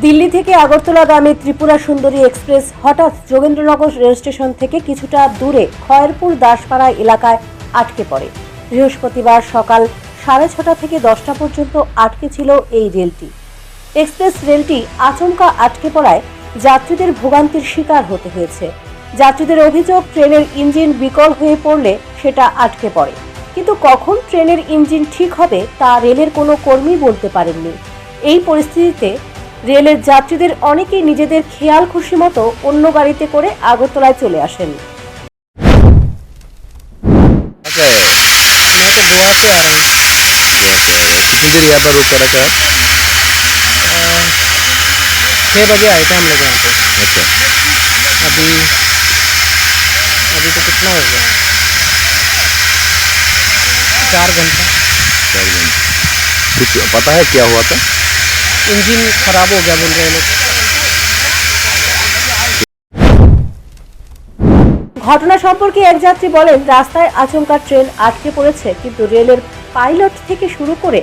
দিল্লি থেকে আগরতলাগামী ত্রিপুরা সুন্দরী এক্সপ্রেস হঠাৎ Jogendranagar rail station থেকে কিছুটা দূরে খয়েরপুর দাসপাড়া এলাকায় আটকে পড়ে। বৃহস্পতিবার সকাল 6:30 থেকে 10টা পর্যন্ত আটকে ছিল এই রেলটি। এক্সপ্রেস রেলটি আচমকা আটকে পড়ায় যাত্রীদের ভোগান্তির শিকার হতে হয়েছে। যাত্রীদের অভিযোগ, ট্রেনের ইঞ্জিন বিকল হয়ে পড়লে সেটা আটকে পড়ে, কিন্তু কখন ট্রেনের ইঞ্জিন ঠিক হবে তা রেলের কোনো কর্মী বলতে পারেননি। এই পরিস্থিতিতে রেলের যাত্রীদের অনেকেই নিজেদের খেয়াল খুশি মতো অন্য গাড়িতে করে আগরতলায় চলে আসেন। अच्छा है। मैं तो गोवा से आया हूँ। कितनी देर यहाँ पर रुक कर रखा है? 6 बजे आए थे हम लोग यहाँ पे। अच्छा, अभी अभी तो कितना हो गया, 4 घंटा। 4 घंटे। कुछ पता है क्या हुआ था? इंजन खराब हो गया बोल रहे हैं लोग। ঘটনা সম্পর্কে এক যাত্রী বলেন, রাস্তায় আচমকা ট্রেন আটকে পড়েছে, কিন্তু রেলের পাইলট থেকে শুরু করে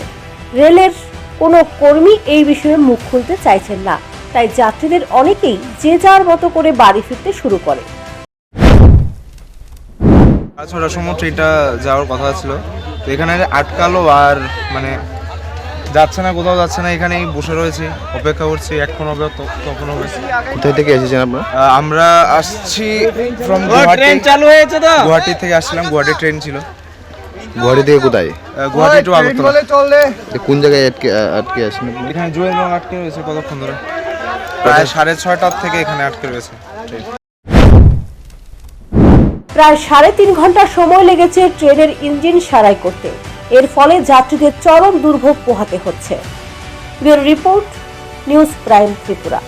রেলের কোনো কর্মী এই বিষয়ে মুখ খুলতে চাইছেন না। তাই যাত্রীদের অনেকেই যে যার মতো করে বাড়ি ফিরতে শুরু করে। 6টার সময় ট্রেনটা যাওয়ার কথা ছিল, তো এখানে আটকালো আর মানে যাচ্ছে না, কোথাও যাচ্ছে না। এখানেই বসে রয়েছি, অপেক্ষা করছি, এখন হবে তখন হবে। কোথায় থেকে এসেছেন আপনারা? আমরা আসছি ফ্রম ট্রেন চালু হয়েছে তো? গুয়াহাটি থেকে আসলাম, গুয়াহাটি ট্রেন ছিল। গুয়াহাটি থেকে কোথায়? গুয়াহাটি টু আগরতলা। কোন জায়গায় আটকে আসেন আপনি? এখানে জুয়েল রং আটকে রয়েছে কতক্ষণ ধরে, প্রায় 6:30 থেকে এখানে আটকে রয়েছে ট্রেন। প্রায় 3.5 ঘন্টা সময় লেগেছে ট্রেনের ইঞ্জিন সারাই করতে। এর ফলে যাত্রীদের চরম দুর্ভোগ পোহাতে হচ্ছে। Bureau report, news prime Tripura.